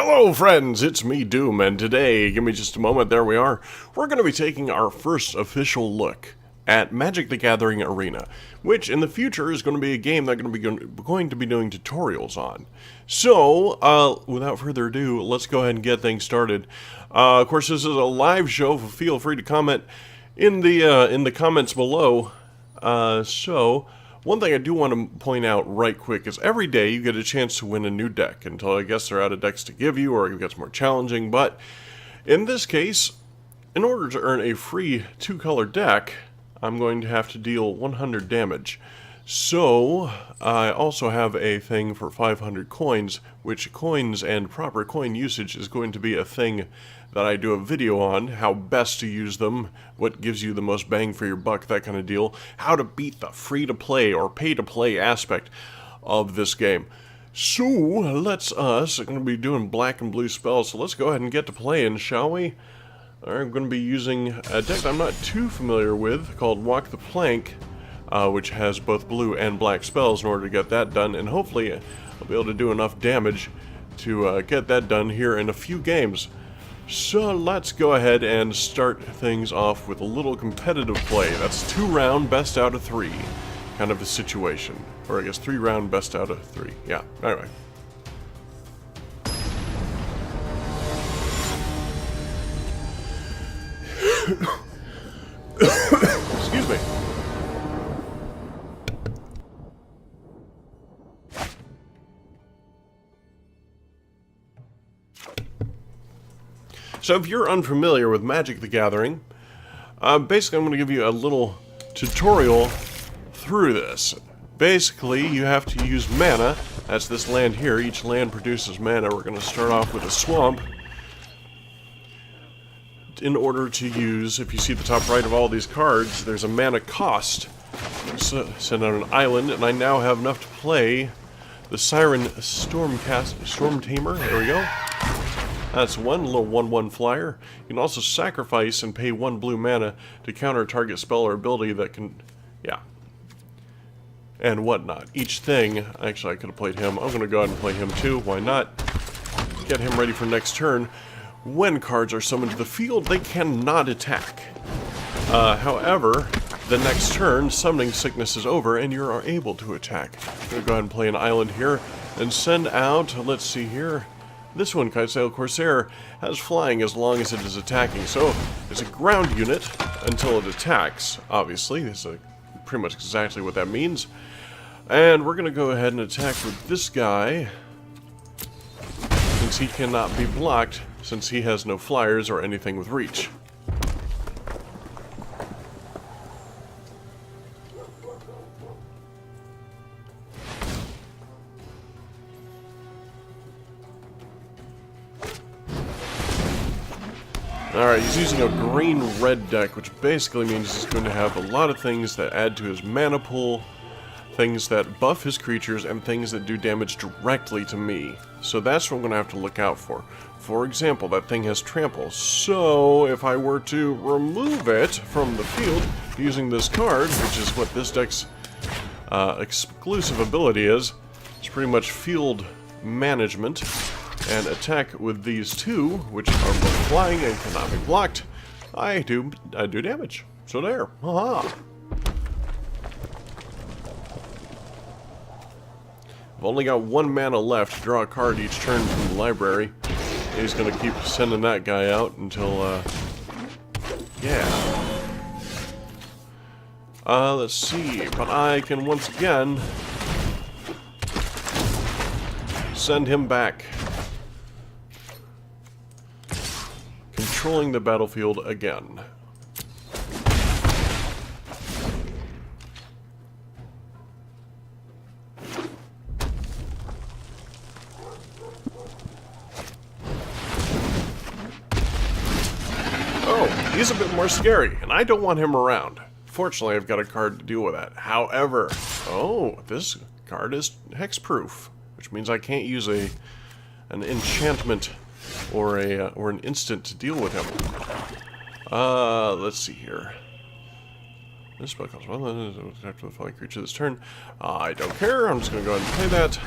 Hello friends, it's me Doom, and today, give me just a moment, there we are, we're going to be taking our first official look at Magic the Gathering Arena, which in the future is going to be a game that I'm going to be doing tutorials on. So, without further ado, let's go ahead and get things started. Of course, this is a live show, so feel free to comment in the comments below. One thing I do want to point out right quick is every day you get a chance to win a new deck until I guess they're out of decks to give you or it gets more challenging. But in this case, in order to earn a free 2-color deck, I'm going to have to deal 100 damage. So I also have a thing for 500 coins, which coins and proper coin usage is going to be a thing that I do a video on, how best to use them, what gives you the most bang for your buck, that kind of deal, how to beat the free-to-play or pay-to-play aspect of this game. So, I'm going to be doing black and blue spells, so let's go ahead and get to playing, shall we? I'm going to be using a deck I'm not too familiar with, called Walk the Plank, which has both blue and black spells in order to get that done, and hopefully I'll be able to do enough damage to get that done here in a few games. So let's go ahead and start things off with a little competitive play. That's 2-round best out of 3 kind of a situation. Or I guess 3-round best out of 3. Yeah, anyway. Excuse me. So if you're unfamiliar with Magic the Gathering, basically I'm going to give you a little tutorial through this. Basically, you have to use mana. That's this land here. Each land produces mana. We're going to start off with a swamp. In order to use, if you see the top right of all these cards, there's a mana cost. So, send out an island, and I now have enough to play the Siren Storm Tamer. There we go. That's one little 1/1 flyer. You can also sacrifice and pay 1 blue mana to counter a target spell or ability that can, yeah, and whatnot. Each thing, actually I could have played him. I'm going to go ahead and play him too. Why not? Get him ready for next turn. When cards are summoned to the field, they cannot attack. However, the next turn, summoning sickness is over and you are able to attack. I'm going to go ahead and play an island here and send out, let's see here, this one, Kitesail Corsair, has flying as long as it is attacking, so it's a ground unit until it attacks, obviously. This is pretty much exactly what that means. And we're going to go ahead and attack with this guy, since he cannot be blocked, since he has no flyers or anything with reach. Alright, he's using a green-red deck, which basically means he's going to have a lot of things that add to his mana pool, things that buff his creatures, and things that do damage directly to me. So that's what I'm going to have to look out for. For example, that thing has trample, so if I were to remove it from the field using this card, which is what this deck's exclusive ability is, it's pretty much field management, and attack with these two, which are both flying and cannot be blocked, I do damage. So there. Haha. I've only got 1 mana left to draw a card each turn from the library. He's gonna keep sending that guy out until yeah. Let's see, but I can once again send him back. Controlling the battlefield again. Oh, he's a bit more scary, and I don't want him around. Fortunately, I've got a card to deal with that. However, oh, this card is hexproof, which means I can't use an enchantment or an instant to deal with him. Let's see here. This spell costs 1 attack to the following creature this turn. I don't care. I'm just going to go ahead and play that.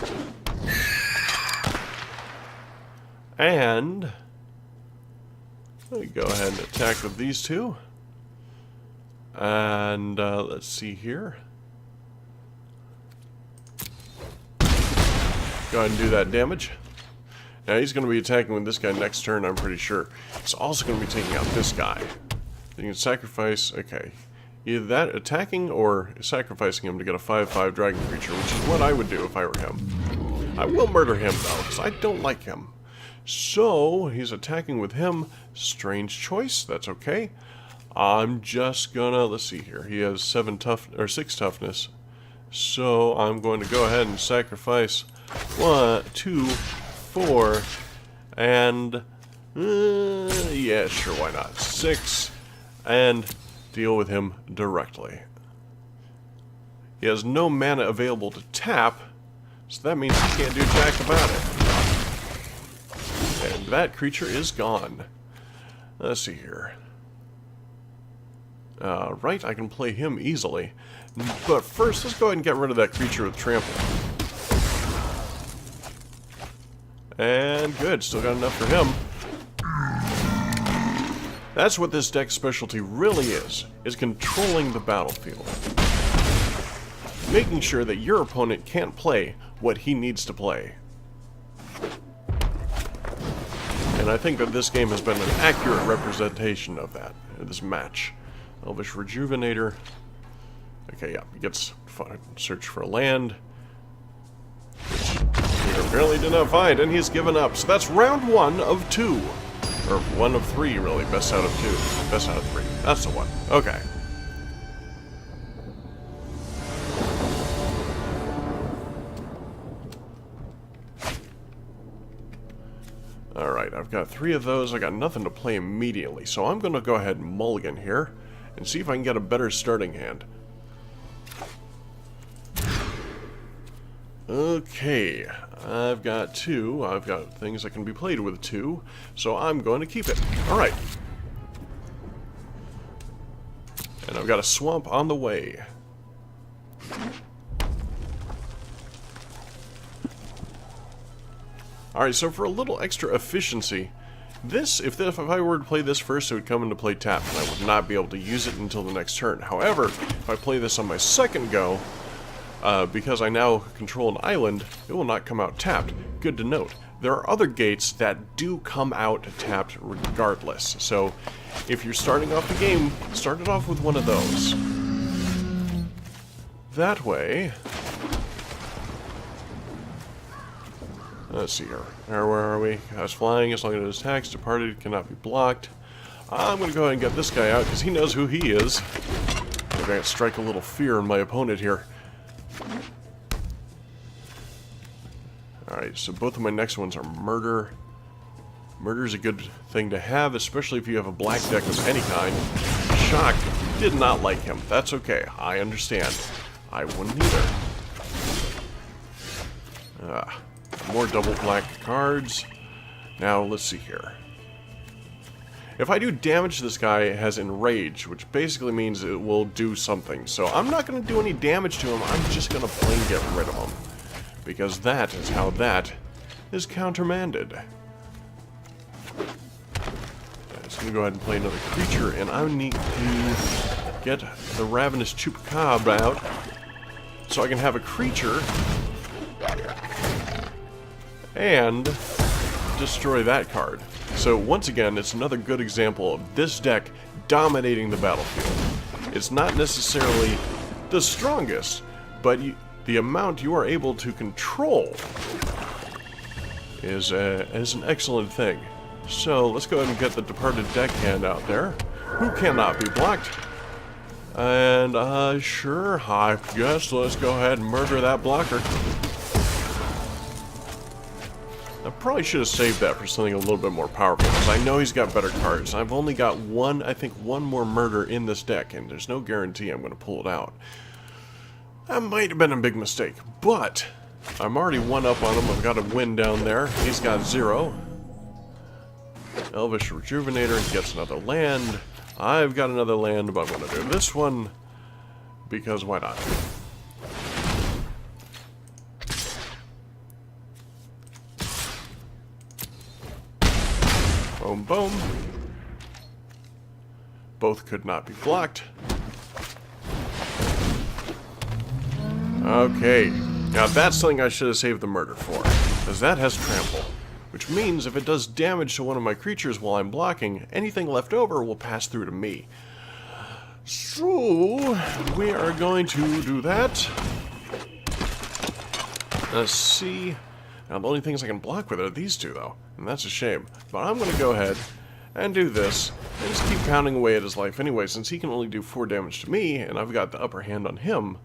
And let me go ahead and attack with these two. And let's see here. Go ahead and do that damage. Now he's going to be attacking with this guy next turn, I'm pretty sure. He's also going to be taking out this guy. You can sacrifice, okay. Either that, attacking, or sacrificing him to get a 5/5 dragon creature, which is what I would do if I were him. I will murder him, though, because I don't like him. So, he's attacking with him. Strange choice, that's okay. I'm just gonna, let's see here. He has 6 toughness. So, I'm going to go ahead and sacrifice 1, 2, 4, and yeah, sure, why not? 6, and deal with him directly. He has no mana available to tap, so that means he can't do jack about it. And that creature is gone. Let's see here. Right, I can play him easily. But first, let's go ahead and get rid of that creature with trample. And good, still got enough for him. That's what this deck's specialty really is controlling the battlefield. Making sure that your opponent can't play what he needs to play. And I think that this game has been an accurate representation of that, this match. Elvish Rejuvenator. Okay, yeah, he gets search for a land. He apparently did not find, and he's given up. So that's round 1 of 2. Or 1 of 3, really. Best out of 2. Best out of 3. That's the one. Okay. Alright, I've got 3 of those. I got nothing to play immediately, so I'm going to go ahead and mulligan here and see if I can get a better starting hand. Okay, I've got 2. I've got things that can be played with 2, so I'm going to keep it. Alright. And I've got a swamp on the way. Alright, so for a little extra efficiency, this, if I were to play this first, it would come into play tapped, and I would not be able to use it until the next turn. However, if I play this on my second go, because I now control an island, it will not come out tapped. Good to note. There are other gates that do come out tapped regardless. So, if you're starting off the game, start it off with one of those. That way... Let's see here. Where are we? I was flying as long as it attacks. Departed cannot be blocked. I'm going to go ahead and get this guy out because he knows who he is. I'm going to strike a little fear in my opponent here. Alright, so both of my next ones are murder. Murder is a good thing to have, especially if you have a black deck of any kind. Shock did not like him. That's okay. I understand. I wouldn't either. More double black cards. Now, let's see here. If I do damage, this guy has Enrage, which basically means it will do something. So I'm not going to do any damage to him. I'm just going to plain get rid of him. Because that is how that is countermanded. I'm just going to go ahead and play another creature, and I need to get the Ravenous Chupacabra out so I can have a creature and destroy that card. So once again, it's another good example of this deck dominating the battlefield. It's not necessarily the strongest, but the amount you are able to control is an excellent thing. So let's go ahead and get the Departed deckhand out there, who cannot be blocked. And sure, I guess let's go ahead and murder that blocker. I probably should have saved that for something a little bit more powerful, because I know he's got better cards. I've only got one more murder in this deck, and there's no guarantee I'm going to pull it out. That might have been a big mistake, but I'm already 1 up on him. I've got a win down there. He's got 0. Elvish Rejuvenator gets another land. I've got another land, but I'm going to do this one, because why not? Boom, boom. Both could not be blocked. Okay. Now that's something I should have saved the murder for, because that has trample. Which means if it does damage to one of my creatures while I'm blocking, anything left over will pass through to me. So, we are going to do that. Let's see. Now the only things I can block with are these two though, and that's a shame. But I'm going to go ahead and do this, and just keep pounding away at his life anyway, since he can only do 4 damage to me, and I've got the upper hand on him.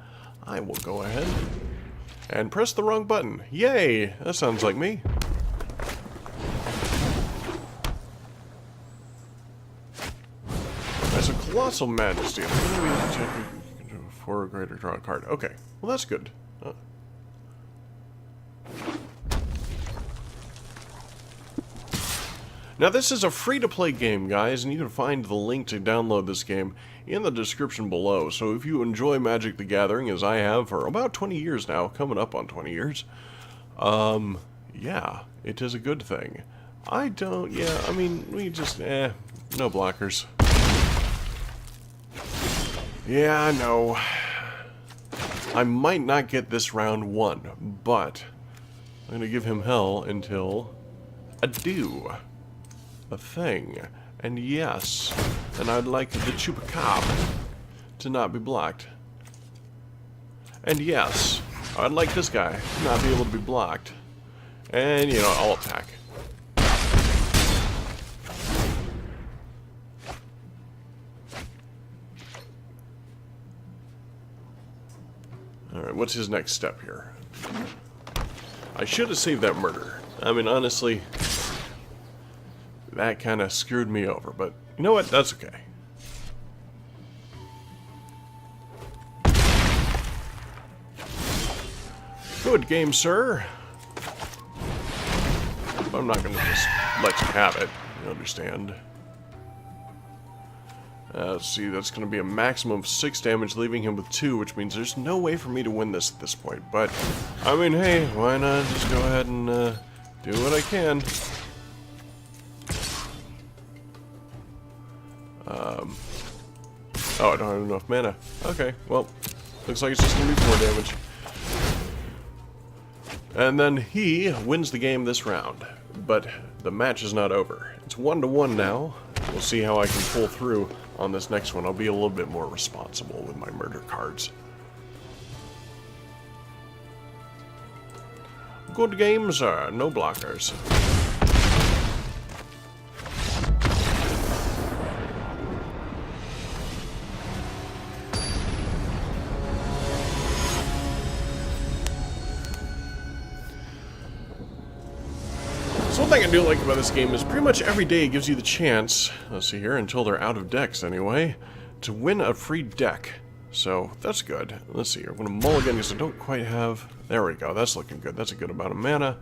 I will go ahead and press the wrong button. Yay! That sounds like me. As a Colossal Majesty, I'm going to be checking for a greater draw a card. Okay, well that's good. Now this is a free-to-play game, guys, and you can find the link to download this game in the description below. So if you enjoy Magic the Gathering, as I have for about 20 years now, coming up on 20 years, yeah, it is a good thing. I don't, yeah, I mean, we just, no blockers. Yeah, I know. I might not get this round 1, but I'm going to give him hell until I do a thing. And yes, and I'd like the Chupacabra to not be blocked. And yes, I'd like this guy to not be able to be blocked. And, you know, I'll attack. Alright, what's his next step here? I should have saved that murder. I mean, honestly, that kind of screwed me over, but you know what? That's okay. Good game, sir. I'm not going to just let you have it, you understand. Let's see, that's going to be a maximum of 6 damage, leaving him with 2, which means there's no way for me to win this at this point. But, I mean, hey, why not just go ahead and do what I can. Oh, I don't have enough mana. Okay, well, looks like it's just going to be 4 damage. And then he wins the game this round. But the match is not over. It's 1-1 now. We'll see how I can pull through on this next one. I'll be a little bit more responsible with my murder cards. Good game, sir. No blockers. So one thing I do like about this game is pretty much every day it gives you the chance, let's see here, until they're out of decks anyway, to win a free deck. So that's good. Let's see here. I'm going to mulligan because I don't quite have... There we go. That's looking good. That's a good amount of mana.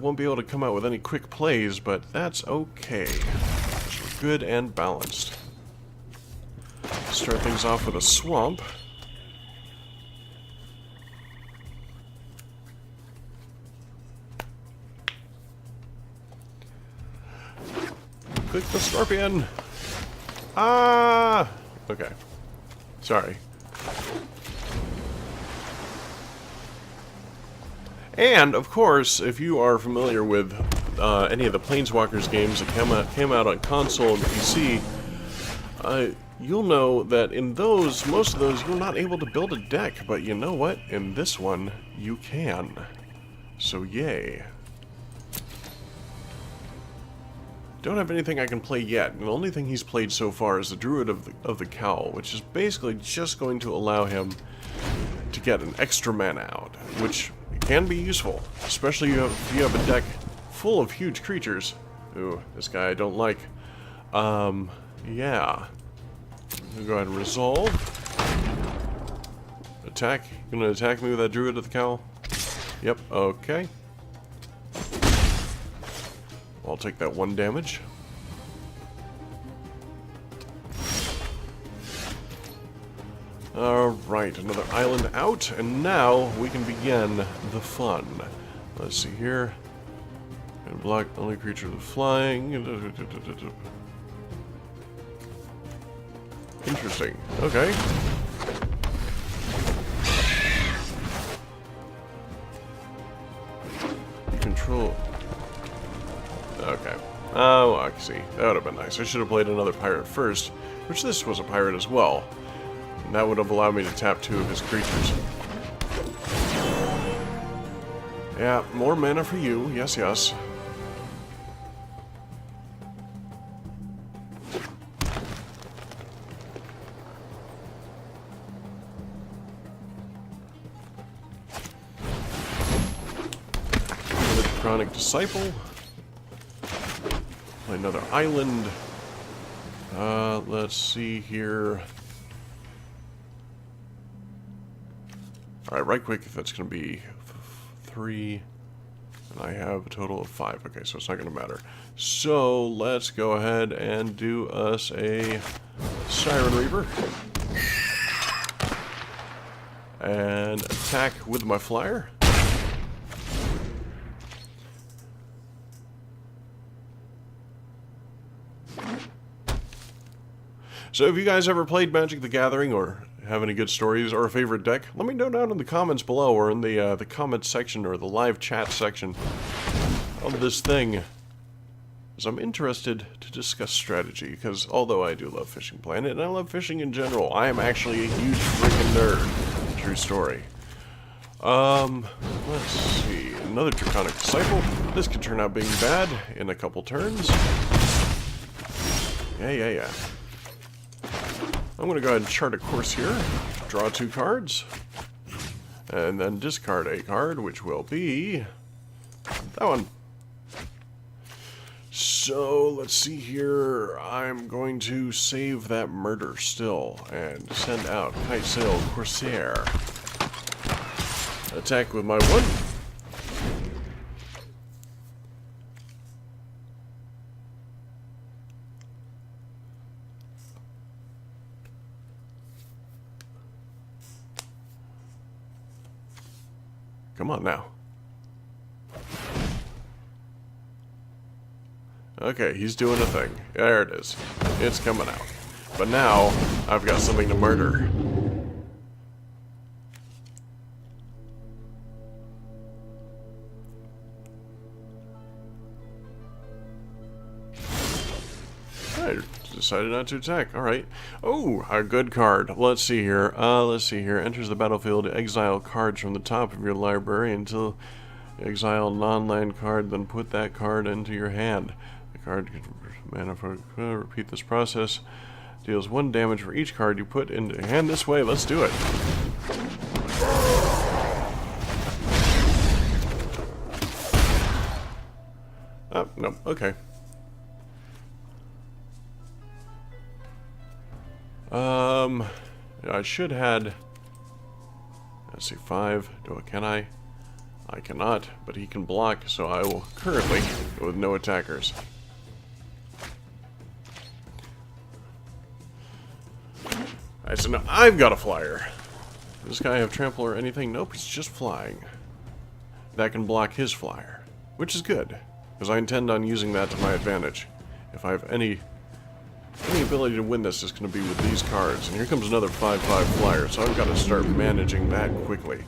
Won't be able to come out with any quick plays, but that's okay. We're good and balanced. Start things off with a swamp. Click the scorpion! Ah! Okay. Sorry. And, of course, if you are familiar with any of the Planeswalkers games that came out on console and PC, you'll know that in those, most of those, you're not able to build a deck, but you know what? In this one, you can. So, yay. Don't have anything I can play yet, and the only thing he's played so far is the Druid of the Cowl, which is basically just going to allow him to get an extra mana out, which can be useful, especially if you have a deck full of huge creatures. Ooh, this guy I don't like. Yeah. I'm gonna go ahead and resolve. Attack. You gonna attack me with that Druid of the Cowl? Yep, okay. I'll take that 1 damage. Alright, another island out, and now we can begin the fun. Let's see here. And block only creature with flying. Interesting. Okay. Control. Okay. Oh, I see. That would have been nice. I should have played another pirate first, which this was a pirate as well. And that would have allowed me to tap 2 of his creatures. Yeah, more mana for you. Yes, yes. Chronic Disciple. Play another island. Let's see here. Alright, right quick, if that's going to be 3. And I have a total of 5. Okay, so it's not going to matter. So, let's go ahead and do us a Siren Reaver. And attack with my flyer. So if you guys ever played Magic the Gathering or have any good stories or a favorite deck, let me know down in the comments below or in the comments section or the live chat section of this thing. Because I'm interested to discuss strategy, because although I do love Fishing Planet and I love fishing in general, I am actually a huge freaking nerd. True story. Let's see. Another Draconic Disciple. This could turn out being bad in a couple turns. Yeah. I'm going to go ahead and chart a course here, draw 2 cards, and then discard a card, which will be that one. So, let's see here, I'm going to save that murder still, and send out Kite Sail Corsair. Attack with my 1. Come on now. Okay, he's doing a thing. There it is. It's coming out. But now, I've got something to murder. I decided not to attack. Alright. Oh, a good card. Let's see here. Enters the battlefield. Exile cards from the top of your library until you exile a non-land card, then put that card into your hand. The card can mana for repeat this process. Deals 1 damage for each card you put into your hand this way. Let's do it. Oh, no. Okay. I should had. Let's see, 5. Can I? I cannot, but he can block, so I will currently go with no attackers. Alright, so now I've got a flyer. Does this guy have trample or anything? Nope, he's just flying. That can block his flyer, which is good, because I intend on using that to my advantage. If I have any ability to win this, is going to be with these cards. And here comes another 5/5 flyer, so I've got to start managing that quickly.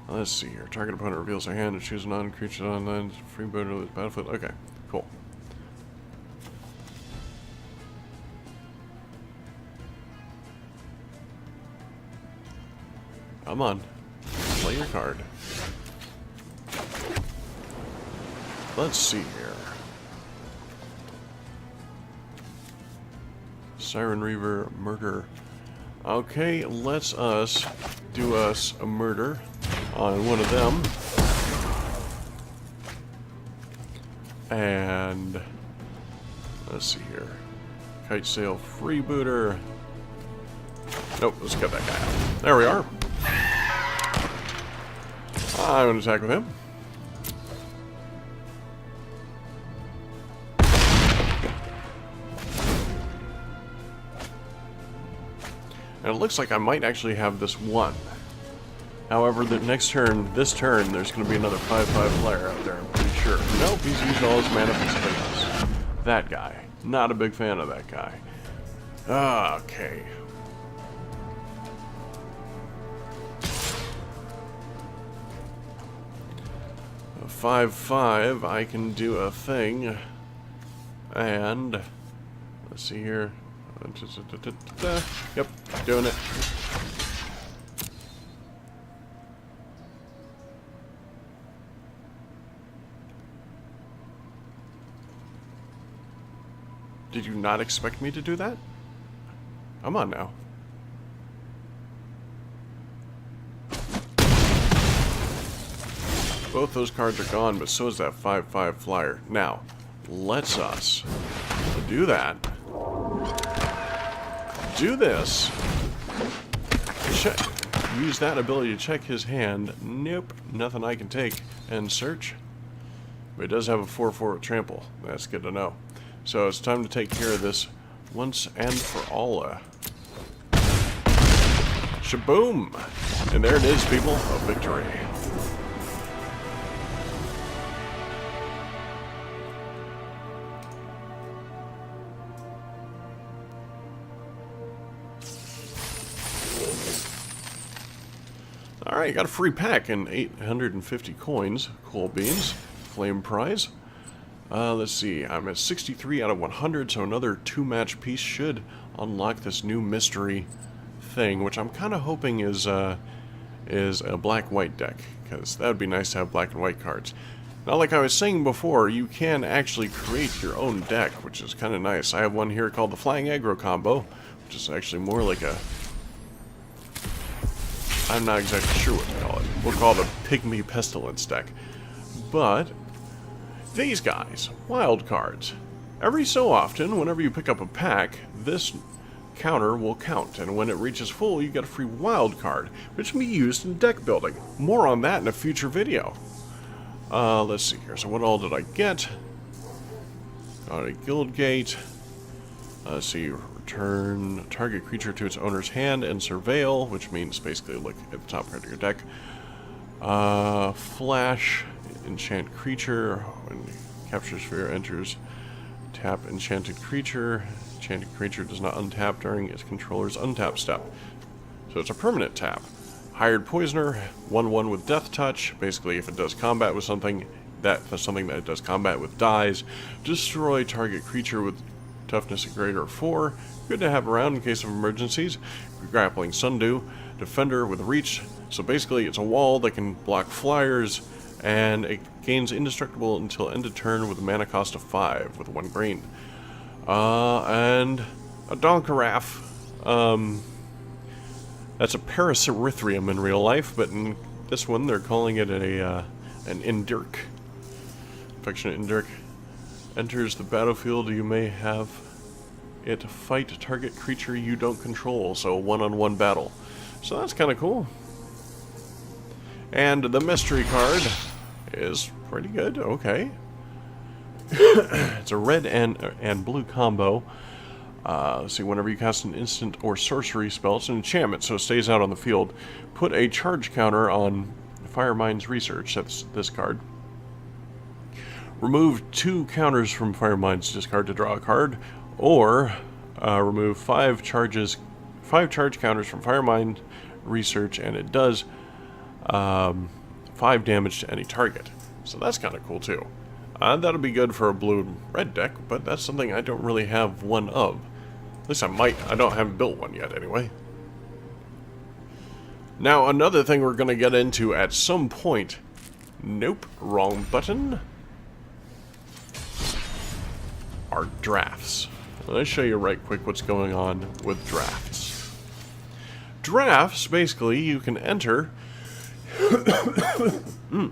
Let's see here. Target opponent reveals their hand and choose a non-creature on land. Free bird to the battlefield. Okay, cool. Come on. Play your card. Let's see here. Siren Reaver, murder. Okay, let's us do us a murder on one of them. And let's see here. Kite Sail Freebooter. Nope, let's get that guy out. There we are. I'm going to attack with him. And it looks like I might actually have this one. However, the next turn, this turn, there's going to be another 5/5 flyer out there, I'm pretty sure. sure. Nope, he's using all his mana for something else. That guy. Not a big fan of that guy. Okay. A 5/5, I can do a thing. And let's see here. Yep, doing it. Did you not expect me to do that? Come on now. Both those cards are gone, but so is that 5/5 flyer. Now, let's us do that. Do this. Check. Use that ability to check his hand. Nope, nothing I can take. And search. But it does have a 4/4 trample. That's good to know. So it's time to take care of this once and for all. Shaboom! And there it is, people. A victory. Alright, got a free pack and 850 coins. Cool beans. Flame prize. Let's see, I'm at 63 out of 100, so another 2-match piece should unlock this new mystery thing, which I'm kind of hoping is a black-white deck, because that would be nice to have black and white cards. Now, like I was saying before, you can actually create your own deck, which is kind of nice. I have one here called the Flying Aggro Combo, which is actually more like a... I'm not exactly sure what to call it. We'll call it a Pygmy Pestilence deck. But... these guys, wild cards. Every so often, whenever you pick up a pack, this counter will count, and when it reaches full, you get a free wild card, which can be used in deck building. More on that in a future video. Let's see here. So what all did I get? Got a Guild Gate. Let's see. Return target creature to its owner's hand and surveil, which means basically look at the top card of your deck. Flash. Enchant creature. When capture sphere enters, tap enchanted creature. Enchanted creature does not untap during its controller's untap step. So it's a permanent tap. Hired Poisoner, 1/1 with Death Touch. Basically, if it does combat with something, that's something that it does combat with dies. Destroy target creature with toughness greater 4. Good to have around in case of emergencies. Grappling Sundew. Defender with Reach. So basically, it's a wall that can block flyers. And it gains indestructible until end of turn with a mana cost of 5 with 1 green. And a Donkaraf. That's a Paracerathrium in real life, but in this one they're calling it an Indirk. Affectionate Indirk. Enters the battlefield, you may have it fight target creature you don't control, so a 1-on-1 battle. So that's kind of cool. And the mystery card is pretty good, okay. It's a red and blue combo. Let's see, whenever you cast an instant or sorcery spell, it's an enchantment, so it stays out on the field. Put a charge counter on Firemind's Research, that's this card. Remove 2 counters from Firemind's discard to draw a card, or remove 5 charge counters from Firemind Research, and it does 5 damage to any target. So that's kind of cool too. That'll be good for a blue and red deck, but that's something I don't really have one of. At least I might. Haven't built one yet anyway. Now another thing we're going to get into at some point. Nope, wrong button. Are drafts. Let's show you right quick what's going on with drafts. Drafts, basically, you can enter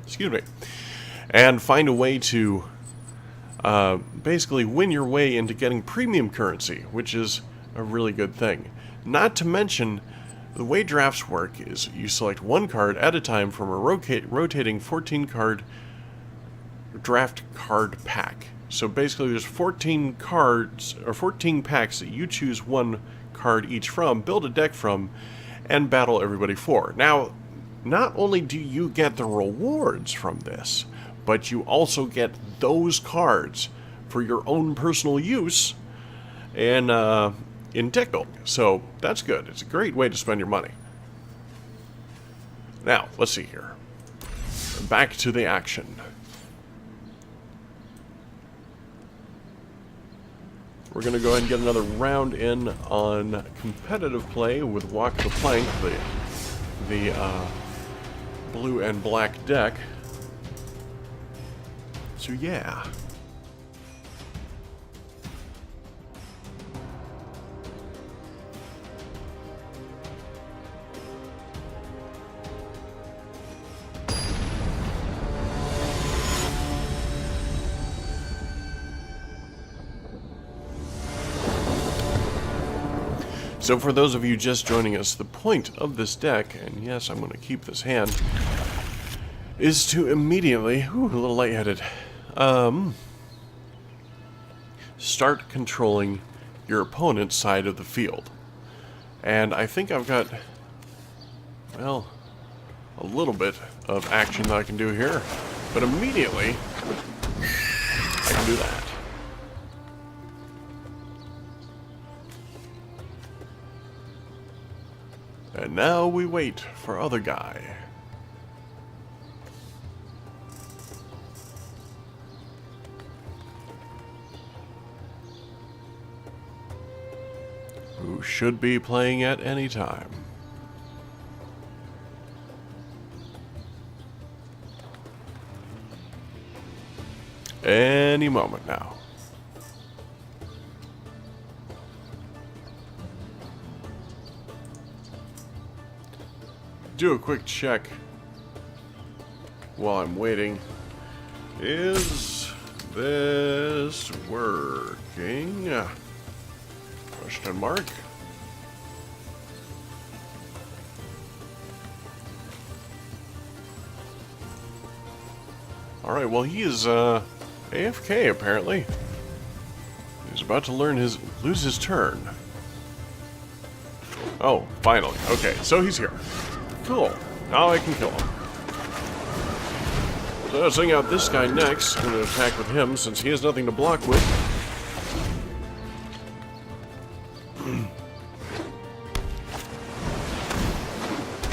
excuse me, and find a way to basically win your way into getting premium currency, which is a really good thing. Not to mention, the way drafts work is you select 1 card at a time from a rotating 14-card draft card pack. So basically there's 14 cards, or 14 packs that you choose 1 card each from, build a deck from, and battle everybody for. Now, not only do you get the rewards from this, but you also get those cards for your own personal use and in deck building. So that's good. It's a great way to spend your money. Now, let's see here. Back to the action. We're going to go ahead and get another round in on competitive play with Walk the Plank, the blue and black deck. So yeah. So for those of you just joining us, the point of this deck, and yes, I'm going to keep this hand, is to immediately, a little lightheaded, start controlling your opponent's side of the field. And I think I've got, well, a little bit of action that I can do here, but immediately I can do that. And now we wait for other guy. Who should be playing at any time. Any moment now. Do a quick check while I'm waiting. Is this working? Question mark. Alright, well he is AFK apparently. He's about to lose his turn. Oh, finally. Okay, so he's here. Cool. Now I can kill him. So let's bring out this guy next. I'm going to attack with him since he has nothing to block with.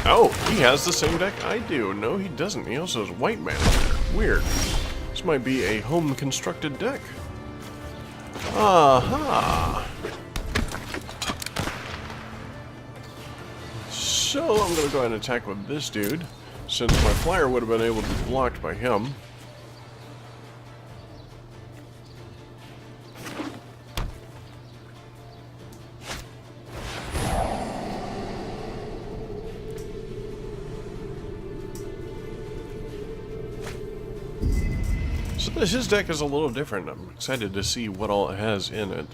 Oh, he has the same deck I do. No, he doesn't. He also has white mana. Weird. This might be a home-constructed deck. Aha! So I'm going to go ahead and attack with this dude, since my flyer would have been able to be blocked by him. So his deck is a little different. I'm excited to see what all it has in it.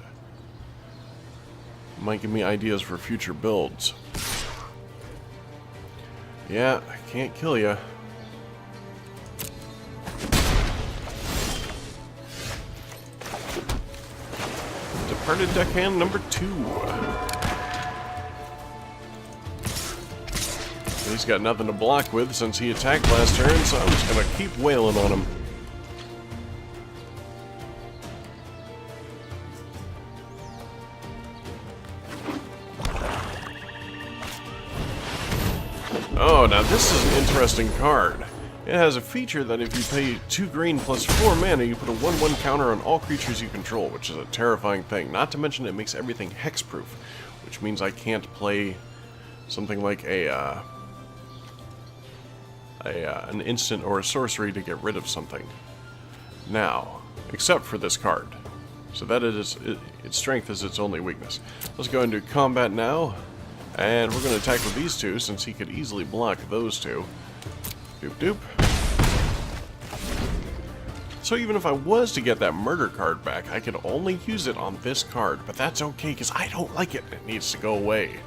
Might give me ideas for future builds. Yeah, I can't kill ya. Departed deckhand number 2. He's got nothing to block with since he attacked last turn, so I'm just gonna keep wailing on him. Oh, now this is an interesting card. It has a feature that if you pay 2 green plus 4 mana, you put a 1/1 counter on all creatures you control, which is a terrifying thing. Not to mention it makes everything hexproof, which means I can't play something like an instant or a sorcery to get rid of something. Now, except for this card. So that is its strength is its only weakness. Let's go into combat now. And we're going to attack with these two, since he could easily block those two. Doop doop. So even if I was to get that murder card back, I could only use it on this card. But that's okay, because I don't like it. It needs to go away.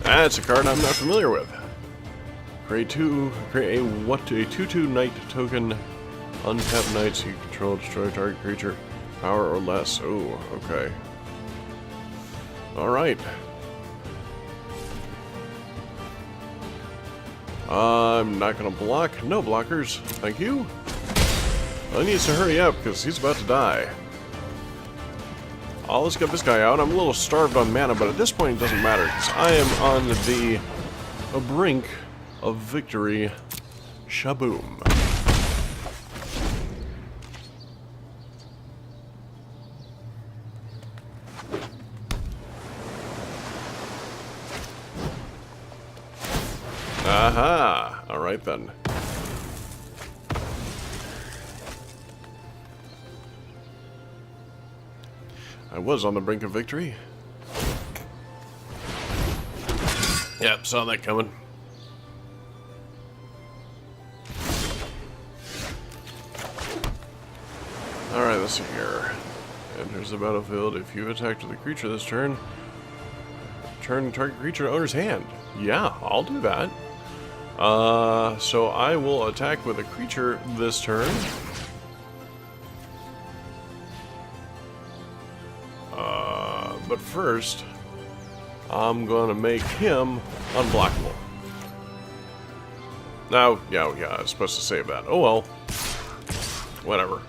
That's a card I'm not familiar with. Create a 2/2 Knight token Untap knights, you control, destroy target creature. Power or less. Oh, okay. Alright. I'm not gonna block. No blockers. Thank you. I need to hurry up because he's about to die. Oh, let's get this guy out. I'm a little starved on mana, but at this point it doesn't matter because I am on the brink of victory. Shaboom. Aha! Alright then. I was on the brink of victory. Yep, saw that coming. Alright, let's see here. Enters the battlefield. If you attack with a creature this turn, turn target creature to owner's hand. Yeah, I'll do that. So I will attack with a creature this turn. But first, I'm gonna make him unblockable. Now, yeah, I was supposed to save that. Oh well. Whatever.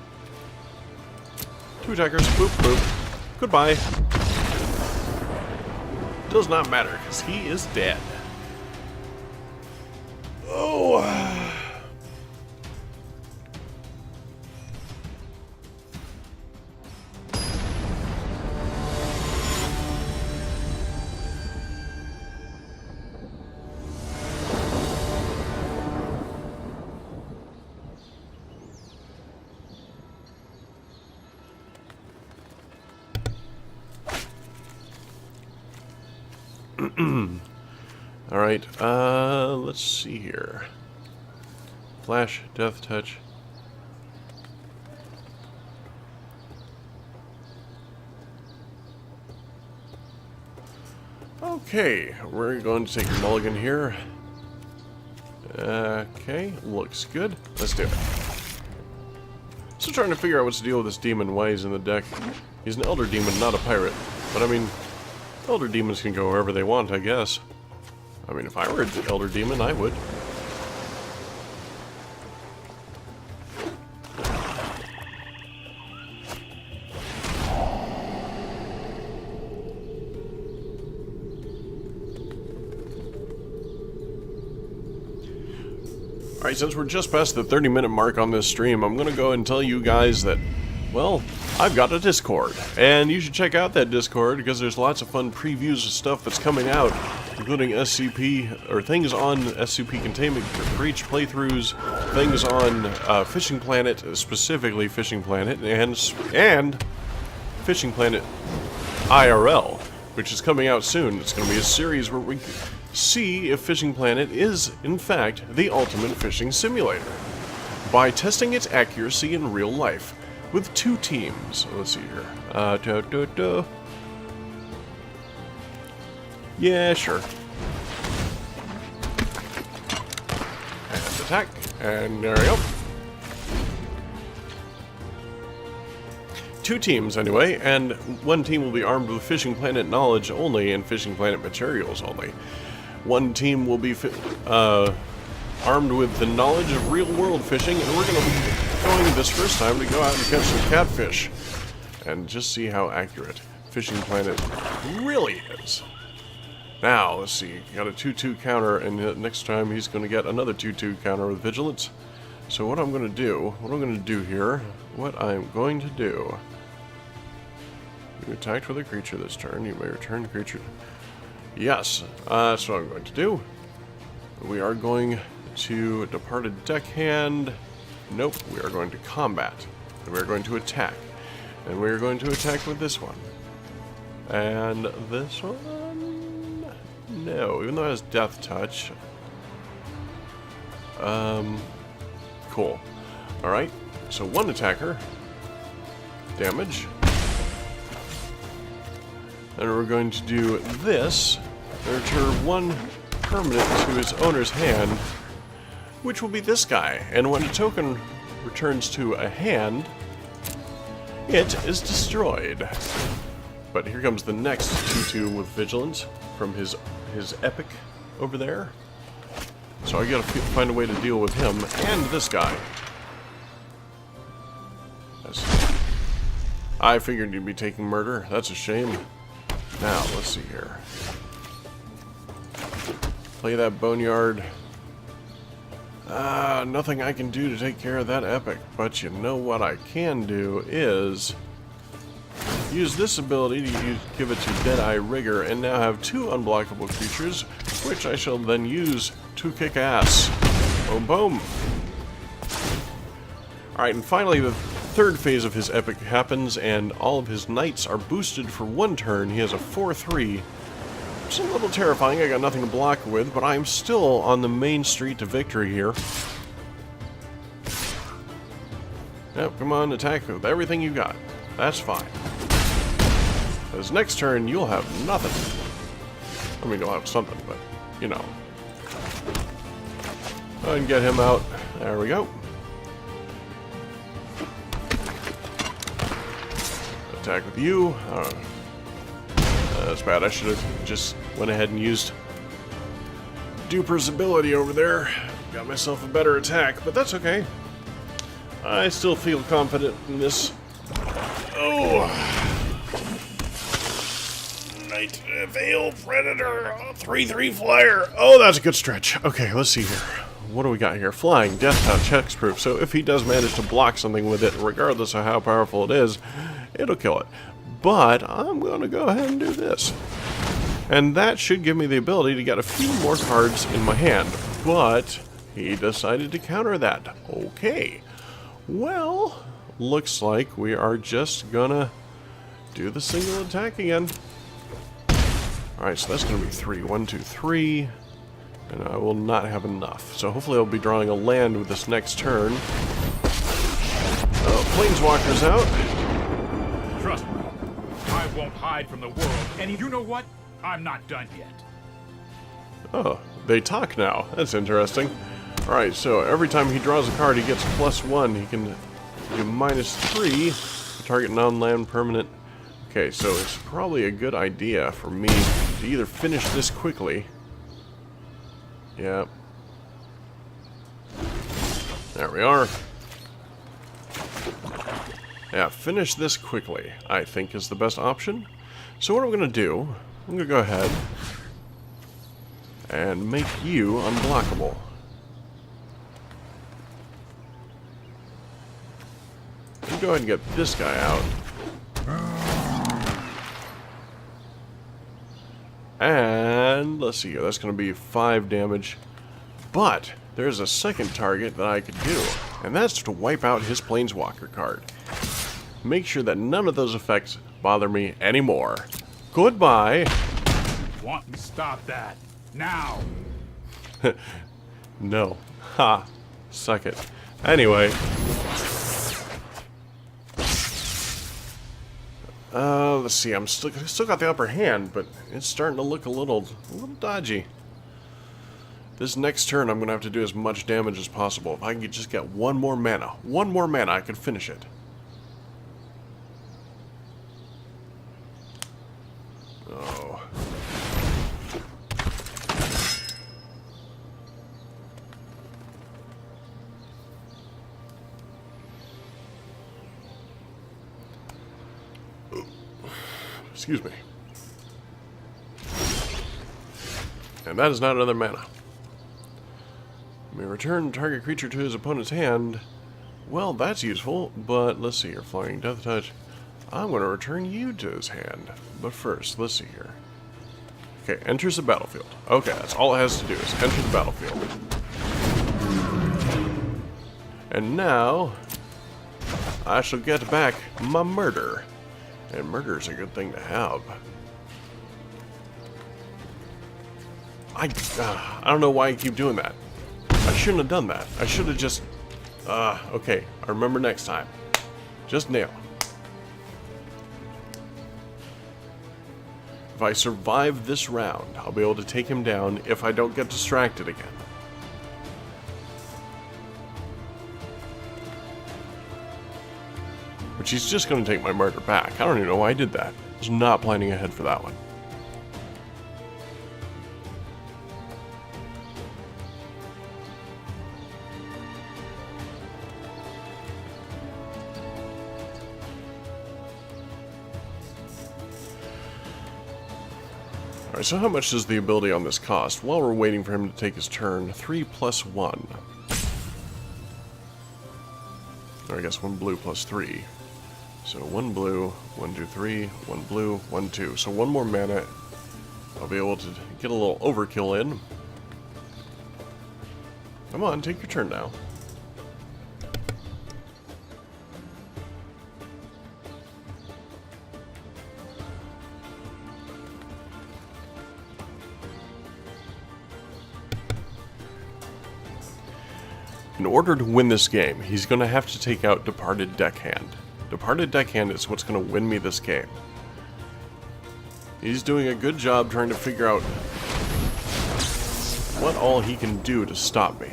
2 attackers, boop, boop. Goodbye. Does not matter, because he is dead. Oh. Alright, let's see here. Flash, Death Touch. Okay, we're going to take a mulligan here. Okay, looks good. Let's do it. Still trying to figure out what's the deal with this demon, why he's in the deck. He's an elder demon, not a pirate. But I mean, elder demons can go wherever they want, I guess. I mean, if I were an elder demon, I would. Alright, since we're just past the 30-minute mark on this stream, I'm going to go and tell you guys that, well, I've got a Discord, and you should check out that Discord because there's lots of fun previews of stuff that's coming out, including SCP, or things on SCP Containment Breach playthroughs, things on Fishing Planet, specifically Fishing Planet, and Fishing Planet IRL, which is coming out soon. It's going to be a series where we see if Fishing Planet is, in fact, the ultimate fishing simulator, by testing its accuracy in real life. With 2 teams. Let's see here. Yeah, sure. And attack. And there we go. 2 teams, anyway, and 1 team will be armed with Fishing Planet knowledge only and Fishing Planet materials only. 1 team will be armed with the knowledge of real-world fishing, and we're going to be going this first time to go out and catch some catfish and just see how accurate Fishing Planet really is. Now, let's see, got a 2-2 counter, and next time he's going to get another 2-2 counter with Vigilance. So what I'm going to do here, you attacked with a creature this turn, you may return the creature. Yes, that's what I'm going to do. We are going to Departed Deckhand. Nope, we are going to combat. And we are going to attack. And we are going to attack with this one. And this one? No, even though it has Death Touch. Cool. Alright, so 1 attacker. Damage. And we're going to do this. Return 1 permanent to its owner's hand, which will be this guy. And when a token returns to a hand, it is destroyed. But here comes the next 2-2 with Vigilance from his epic over there. So I gotta find a way to deal with him and this guy. I figured you'd be taking murder. That's a shame. Now, let's see here. Play that Boneyard. Nothing I can do to take care of that epic. But you know what I can do is use this ability to give it to Deadeye Rigger and now have 2 unblockable creatures, which I shall then use to kick ass. Boom, boom. Alright, and finally the third phase of his epic happens, and all of his knights are boosted for 1 turn. He has a 4-3. It's a little terrifying. I got nothing to block with, but I'm still on the main street to victory here. Yep, come on, attack with everything you got. That's fine. Because next turn, you'll have nothing. I mean, you'll have something, but, you know. Go ahead and get him out. There we go. Attack with you. That's bad. I should have just went ahead and used Duper's ability over there. Got myself a better attack, but that's okay. I still feel confident in this. Oh! Night Veil Predator 3/3 flyer. Oh, that's a good stretch. Okay, let's see here. What do we got here? Flying, Death Touch, Hexproof. So if he does manage to block something with it, regardless of how powerful it is, it'll kill it. But I'm going to go ahead and do this. And that should give me the ability to get a few more cards in my hand. But he decided to counter that. Okay. Well, looks like we are just going to do the single attack again. Alright, so that's going to be 3. 1, 2, 3. And I will not have enough. So hopefully I'll be drawing a land with this next turn. Oh, Planeswalker's out. Trust me, I won't hide from the world. And you know what? I'm not done yet. Oh, they talk now. That's interesting. Alright, so every time he draws a card, he gets +1. He can do -3 to target non-land permanent. Okay, so it's probably a good idea for me to either finish this quickly. Yeah. There we are. Yeah, finish this quickly, I think, is the best option. So what I'm going to do, I'm going to go ahead and make you unblockable. Go ahead and get this guy out. And let's see here, that's going to be 5 damage. But there's a second target that I could do, and that's to wipe out his Planeswalker card. Make sure that none of those effects bother me anymore. Goodbye. Want to stop that now? No. Ha. Suck it. Anyway. Let's see. I'm still got the upper hand, but it's starting to look a little dodgy. This next turn, I'm gonna have to do as much damage as possible. If I can just get one more mana, I can finish it. Oh. Excuse me. And that is not another mana. May return target creature to his opponent's hand. Well, that's useful, but let's see here. Flying Death Touch. I'm going to return you to his hand. But first, let's see here. Okay, enters the battlefield. Okay, that's all it has to do is enter the battlefield. And now, I shall get back my murder. And murder is a good thing to have. I don't know why I keep doing that. I shouldn't have done that. I should have just... okay. I remember next time. Just nail. If I survive this round, I'll be able to take him down if I don't get distracted again. which he's just going to take my murder back. I don't even know why I did that. I was not planning ahead for that one. Alright, so how much does the ability on this cost? While we're waiting for him to take his turn, 3 plus 1. Or I guess 1 blue plus 3. So 1 blue, 1, 2, 3, 1 blue, 1, 2. So 1 more mana. I'll be able to get a little overkill in. Come on, take your turn now. In order to win this game, he's going to have to take out Departed Deckhand. Departed Deckhand is what's going to win me this game. He's doing a good job trying to figure out what all he can do to stop me.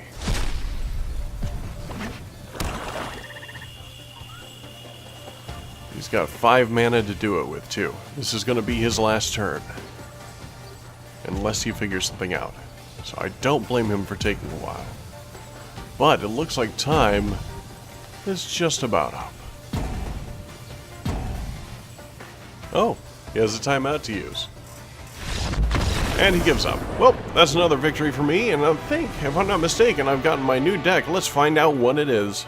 He's got 5 mana to do it with, too. This is going to be his last turn. Unless he figures something out. So I don't blame him for taking a while. But it looks like time is just about up. Oh, he has a timeout to use. And he gives up. Well, that's another victory for me, and I think, if I'm not mistaken, I've gotten my new deck. Let's find out what it is.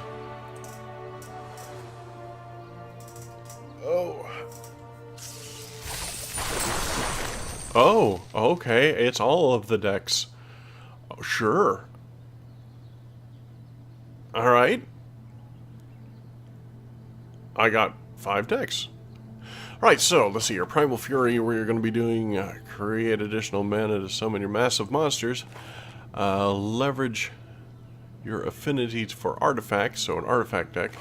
Oh, okay, it's all of the decks. Oh, sure. Alright. I got 5 decks. Alright, so let's see here. Primal Fury, where you're going to be doing create additional mana to summon your massive monsters. Leverage your affinity for artifacts, so an artifact deck.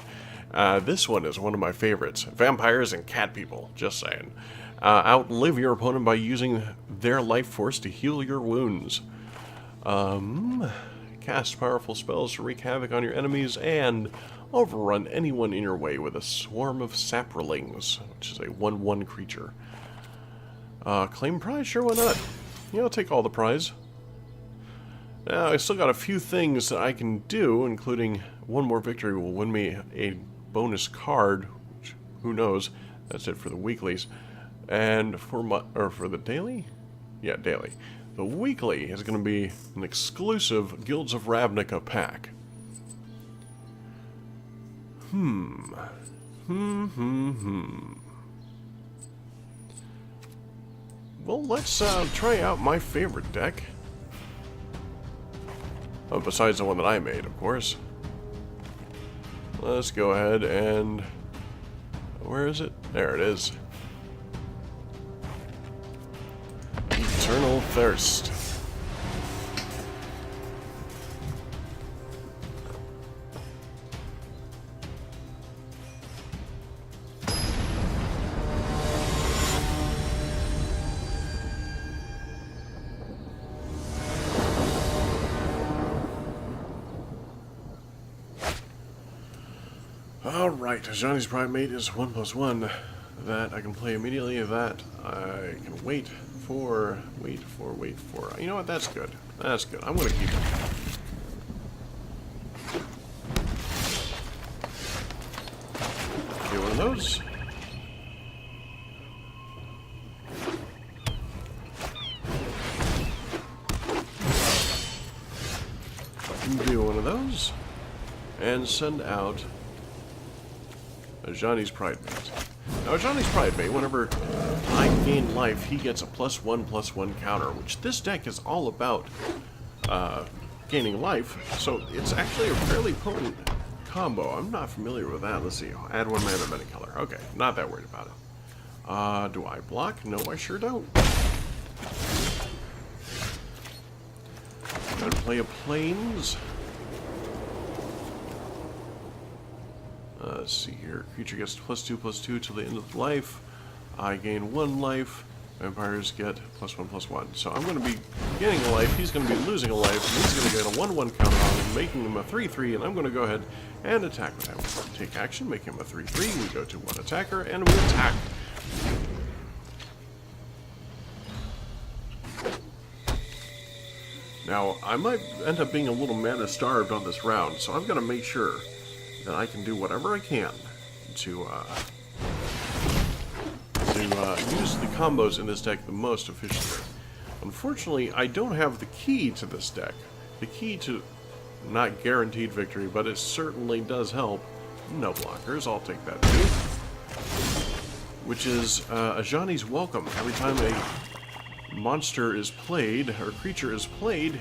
This one is one of my favorites. Vampires and cat people, just saying. Outlive your opponent by using their life force to heal your wounds. Cast powerful spells to wreak havoc on your enemies, and overrun anyone in your way with a swarm of saprolings, which is a 1/1 creature. Claim prize? Sure, why not? Yeah, I'll take all the prize. Now, I still got a few things that I can do, including one more victory will win me a bonus card, which, who knows, that's it for the weeklies. And for the daily? Yeah, daily. The weekly is going to be an exclusive Guilds of Ravnica pack. Well, let's try out my favorite deck. Oh, besides the one that I made, of course. Let's go ahead and... where is it? There it is. Eternal Thirst. Alright, Johnny's Primate is 1+1. That I can play immediately. That I can wait for. You know what? That's good. That's good. I'm going to keep it. Get one of those. Do one of those. And send out a Johnny's Primate. Now, Johnny's Primate, whenever I gain life, he gets a +1/+1 counter, which this deck is all about gaining life, so it's actually a fairly potent combo. I'm not familiar with that. Let's see. Add 1 mana of any color. Okay, not that worried about it. Do I block? No, I sure don't. Gotta play a Plains. Let's see here. Creature gets +2/+2 till the end of life. I gain 1 life. Vampires get +1/+1. So I'm going to be gaining a life, he's going to be losing a life, and he's going to get a 1/1 counter on him, making him a 3/3, and I'm going to go ahead and attack with him. Take action, make him a 3/3, we go to 1 attacker, and we attack. Now, I might end up being a little mana-starved on this round, so I've got to make sure that I can do whatever I can to use the combos in this deck the most efficiently. Unfortunately, I don't have the key to this deck. The key to, not guaranteed victory, but it certainly does help. No blockers, I'll take that too. Which is Ajani's Welcome. Every time a monster is played, or creature is played,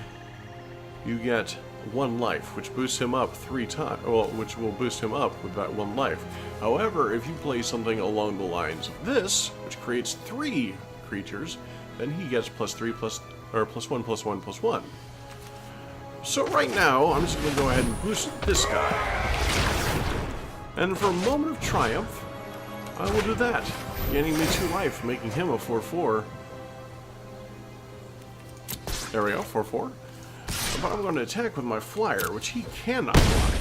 you get 1 life, which boosts him up 3 times. Well, which will boost him up with that 1 life. However, if you play something along the lines of this, which creates 3 creatures, then he gets +1/+1/+1. So right now, I'm just going to go ahead and boost this guy. And for a moment of triumph, I will do that, gaining me 2 life, making him a 4/4. There we go, 4/4. But I'm going to attack with my flyer, which he cannot block.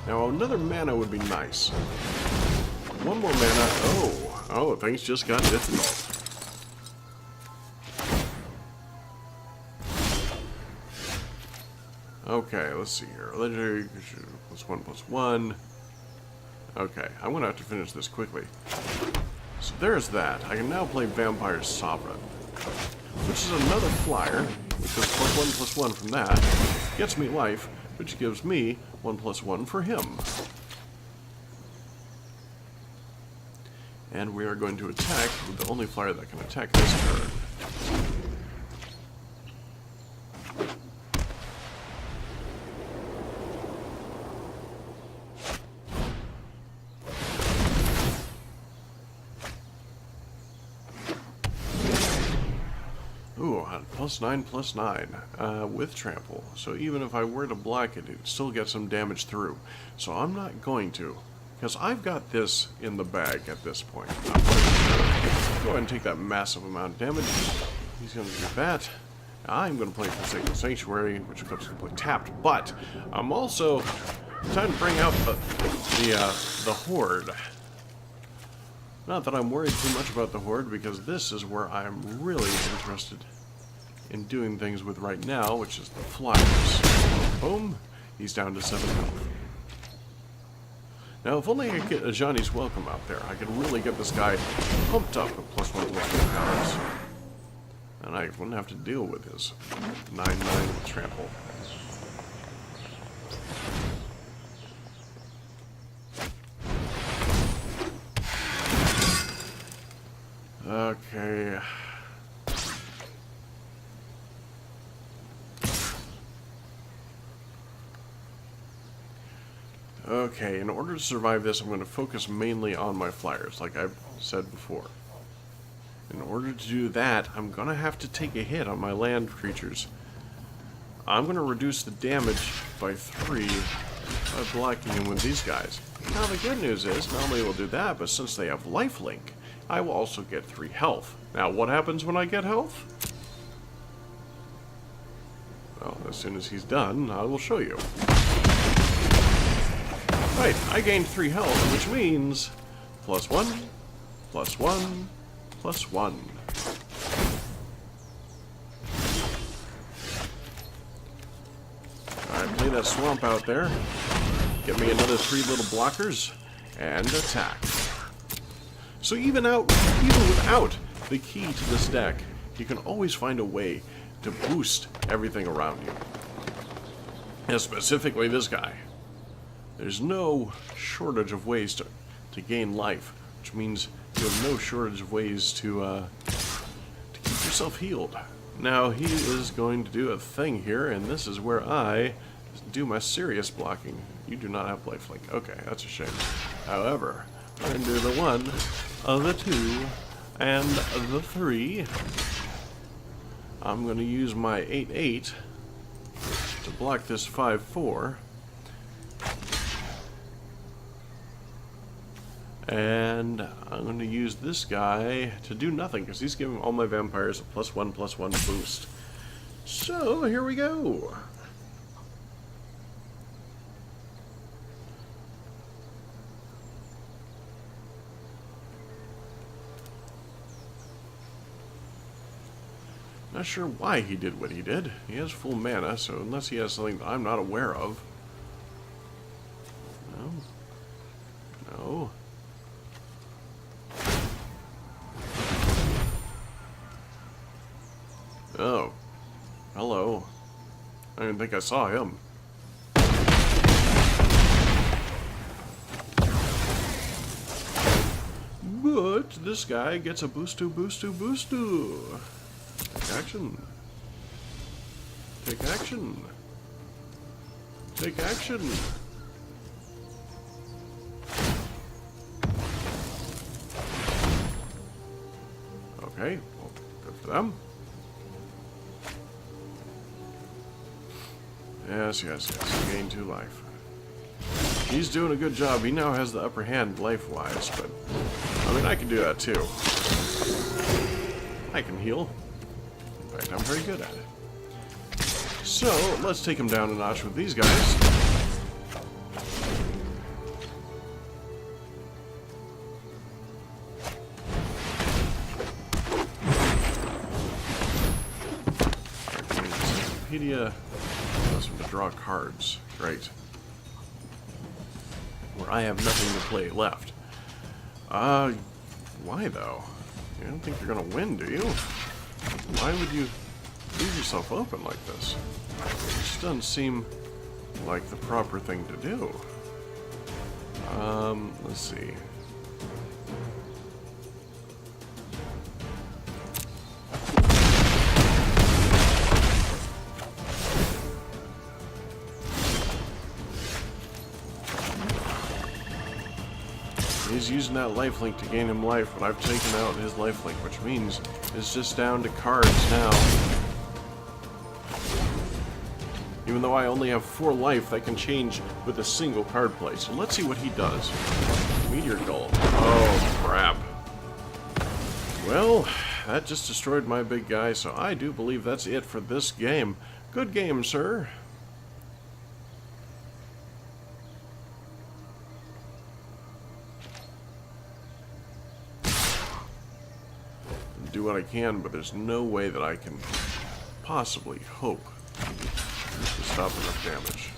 Now, another mana would be nice. 1 more mana. Oh, things just got difficult. Okay, let's see here. Legendary +1/+1. Okay, I'm going to have to finish this quickly. So there's that. I can now play Vampire Sovereign, which is another flyer, which is +1/+1 from that. Gets me life, which gives me 1/+1 for him. And we are going to attack with the only flyer that can attack this turn. Ooh, +9/+9 with trample. So even if I were to block it, it'd still get some damage through. So I'm not going to, because I've got this in the bag at this point. I'm going to go ahead and take that massive amount of damage. He's going to do that. I'm going to play Forsaken Sanctuary, which of course is completely tapped. But I'm also time to bring out the Horde. Not that I'm worried too much about the Horde, because this is where I'm really interested in doing things with right now, which is the flyers. Boom, he's down to 7 health. Now, if only I could get Ajani's Welcome out there, I could really get this guy pumped up with +1/+1 powers. And I wouldn't have to deal with his 9/9 with trample. Okay. Okay, in order to survive this, I'm going to focus mainly on my flyers, like I've said before. In order to do that, I'm going to have to take a hit on my land creatures. I'm going to reduce the damage by 3 by blocking him with these guys. Now, the good news is, not only will I do that, but since they have lifelink, I will also get 3 health. Now, what happens when I get health? Well, as soon as he's done, I will show you. Right, I gained 3 health, which means +1/+1/+1. Alright, play that swamp out there. Get me another 3 little blockers, and attack. So even without the key to this deck, you can always find a way to boost everything around you. And specifically this guy. There's no shortage of ways to gain life, which means you have no shortage of ways to keep yourself healed. Now he is going to do a thing here, and this is where I do my serious blocking. You do not have lifelink. Okay, that's a shame. However, I'm going to do the 1, the 2, and the 3. I'm going to use my 8/8 to block this 5/4. And I'm going to use this guy to do nothing, because he's giving all my vampires a +1/+1 boost. So, here we go. Not sure why he did what he did. He has full mana, so unless he has something that I'm not aware of. No. No. Oh. Hello. I didn't think I saw him. But this guy gets a boostu. Take action. Take action. Take action. Okay, well, good for them. Yes, he gained 2 life. He's doing a good job. He now has the upper hand life-wise, but I mean, I can do that too. I can heal. In fact, I'm very good at it. So, let's take him down a notch with these guys. Encyclopedia allows him to draw cards. Great. Where I have nothing to play left. Why though? You don't think you're gonna win, do you? Why would you leave yourself open like this? It just doesn't seem like the proper thing to do. Let's see. He's using that lifelink to gain him life, but I've taken out his lifelink, which means it's just down to cards now. Even though I only have 4 life, that can change with a single card play. So let's see what he does. Meteor Golem. Oh, crap. Well, that just destroyed my big guy, so I do believe that's it for this game. Good game, sir. Do what I can, but there's no way that I can possibly hope to stop enough damage.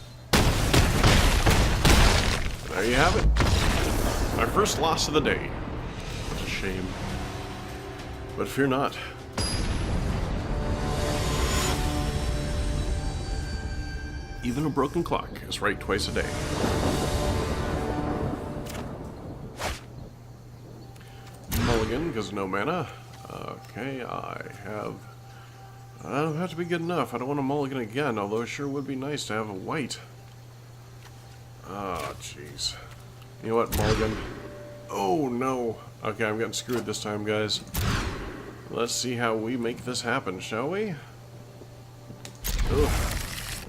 And there you have it. My first loss of the day. What a shame. But fear not. Even a broken clock is right twice a day. Mulligan, because no mana. Okay, that'll have to be good enough. I don't want to mulligan again, although it sure would be nice to have a white. Oh, jeez. You know what, mulligan? Oh, no. Okay, I'm getting screwed this time, guys. Let's see how we make this happen, shall we? Oof.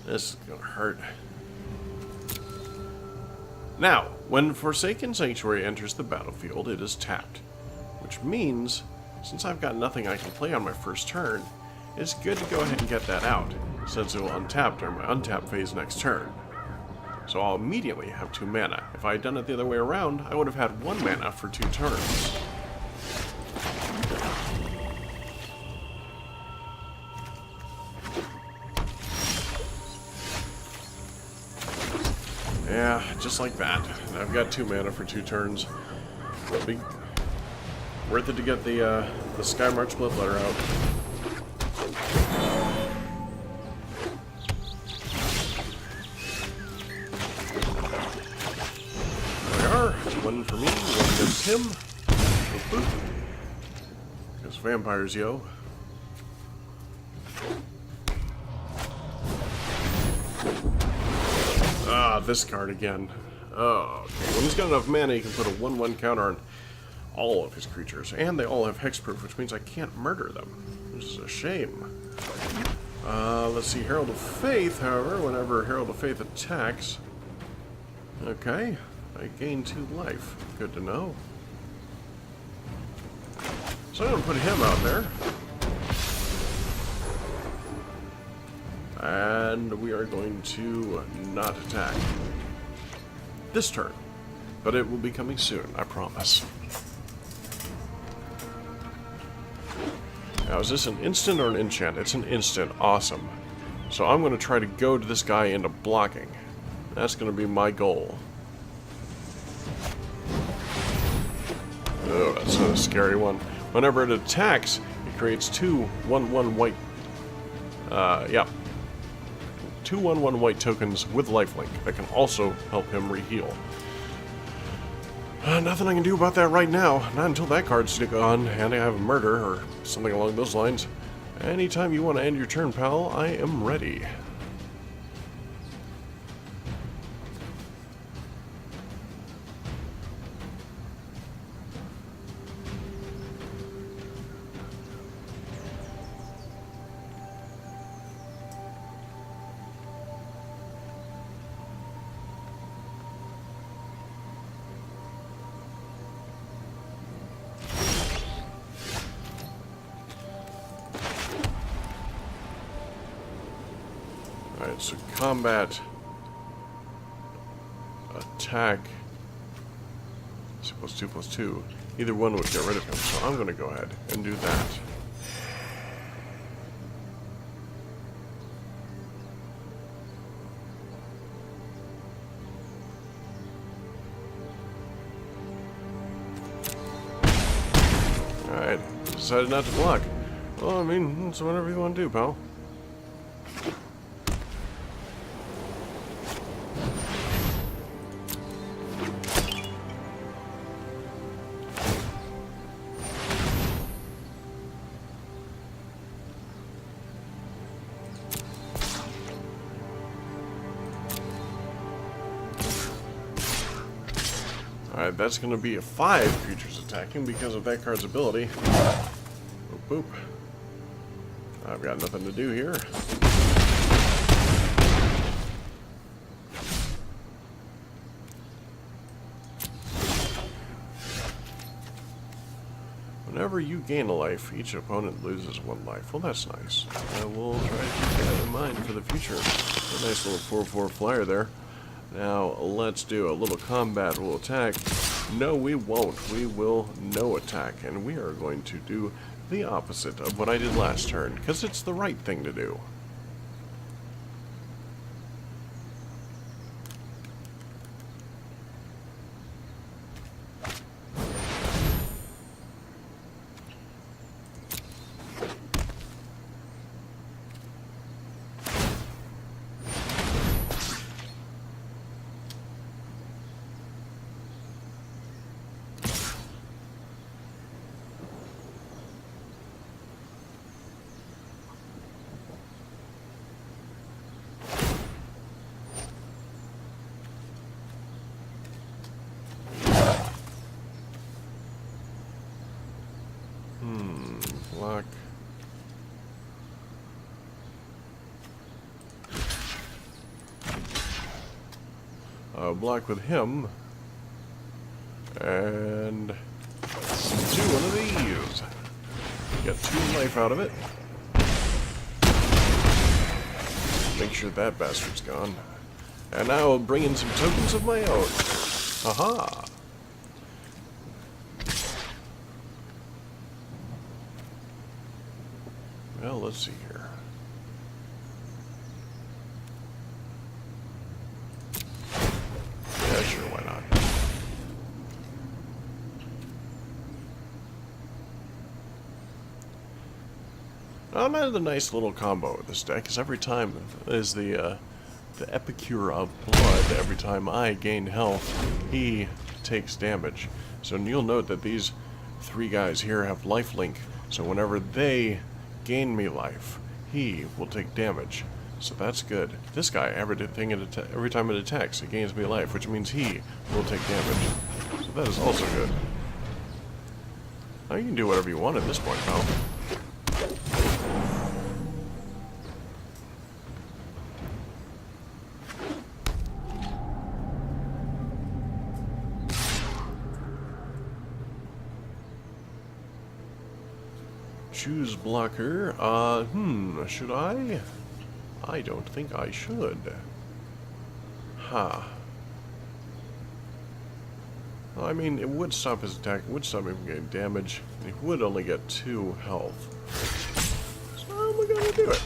This is gonna hurt. Now, when Forsaken Sanctuary enters the battlefield, it is tapped. Which means, since I've got nothing I can play on my first turn, it's good to go ahead and get that out, since it will untap during my untap phase next turn. So I'll immediately have 2 mana. If I had done it the other way around, I would have had 1 mana for 2 turns. Yeah, just like that. I've got 2 mana for 2 turns. It'll be worth it to get the Skymark split letter out. There we are. 1 for me, 1 against him. Boop, boop. Because vampires, yo. Ah, this card again. Oh, okay. When he's got enough mana, he can put a 1/1 counter on all of his creatures, and they all have hexproof, which means I can't murder them, which is a shame. Let's see, Herald of Faith, however, whenever Herald of Faith attacks. Okay, I gain 2 life. Good to know. So I'm going to put him out there. And we are going to not attack this turn. But it will be coming soon, I promise. Now, is this an instant or an enchant? It's an instant. Awesome. So I'm going to try to goad this guy into blocking. That's going to be my goal. Oh, that's a scary one. Whenever it attacks, it creates 2 1/1 white. Yeah. 2 1/1 white tokens with lifelink that can also help him reheal. Nothing I can do about that right now. Not until that card's gone and I have a murder or something along those lines. Anytime you want to end your turn, pal, I am ready. Alright, so combat, attack, +2/+2. Either one would get rid of him, so I'm going to go ahead and do that. Alright, decided not to block. Well, I mean, it's whatever you want to do, pal. Alright, that's going to be a 5 creatures attacking because of that card's ability. Boop, boop. I've got nothing to do here. Whenever you gain a life, each opponent loses 1 life. Well, that's nice. I will try to keep that in mind for the future. A nice little 4/4 flyer there. Now, let's do a little combat. We'll attack. No, we won't. We will no attack. And we are going to do the opposite of what I did last turn, because it's the right thing to do. Block. Block with him. And do one of these. Get 2 life out of it. Make sure that bastard's gone. And now I'll bring in some tokens of my own. Aha! Well, let's see here. Yeah, sure, why not? I'm at a nice little combo with this deck, because every time is the Epicure of Blood. Every time I gain health, he takes damage. So you'll note that these 3 guys here have lifelink, so whenever they gain me life, he will take damage. So that's good. This guy, every time it attacks, it gains me life, which means he will take damage. So that is also good. Now you can do whatever you want at this point, pal. choose blocker. Should I? I don't think I should. Huh. Well, I mean, it would stop his attack, it would stop him from getting damage, and he would only get 2 health. So we're gonna do it.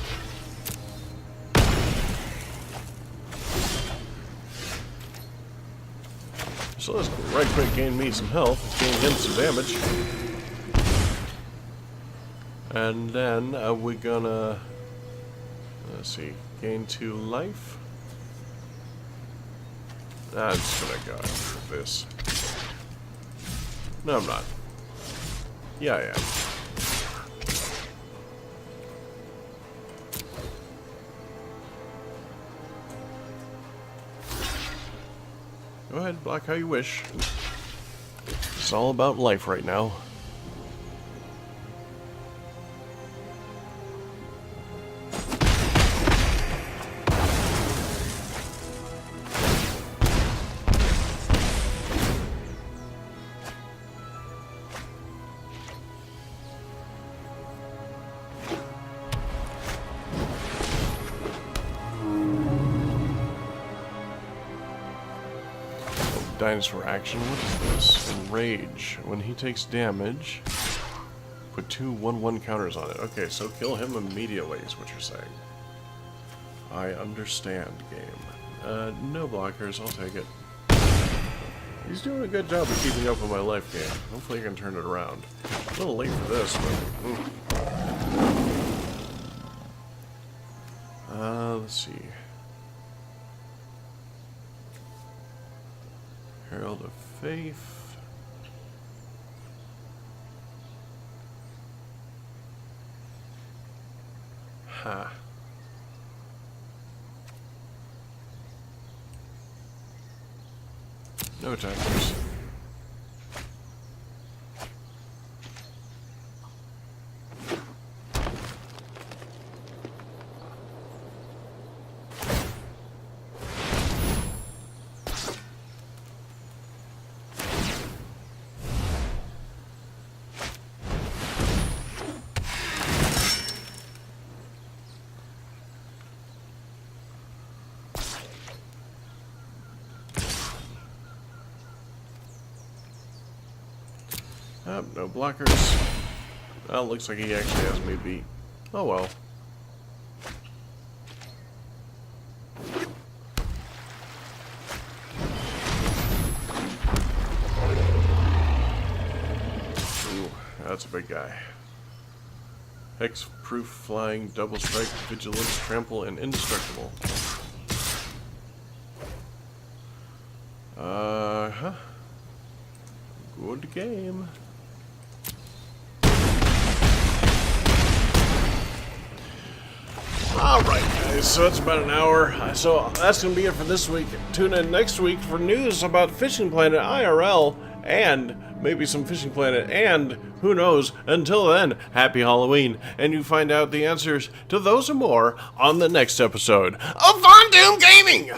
So let's right quick gain me some health, gain him some damage. And then we're gonna, let's see, gain 2 life. I'm just gonna go for this. No, I'm not. Yeah, I am. Go ahead, block how you wish. It's all about life right now. Dinosaur action. What is this? Enrage. When he takes damage, put 2 1/1 counters on it. Okay, so kill him immediately is what you're saying. I understand, game. No blockers. I'll take it. He's doing a good job of keeping up with my life gain. Hopefully I can turn it around. A little late for this, but... let's see. Herald of Faith. Ha. No attackers. No blockers. Well, looks like he actually has me beat. Oh well. Ooh, that's a big guy. Hex-proof, flying, double strike, vigilance, trample, and indestructible. Good game. Alright guys, so it's about an hour, so that's going to be it for this week. Tune in next week for news about Fishing Planet IRL, and maybe some Fishing Planet, and who knows, until then, happy Halloween, and you find out the answers to those and more on the next episode of Von Doom Gaming!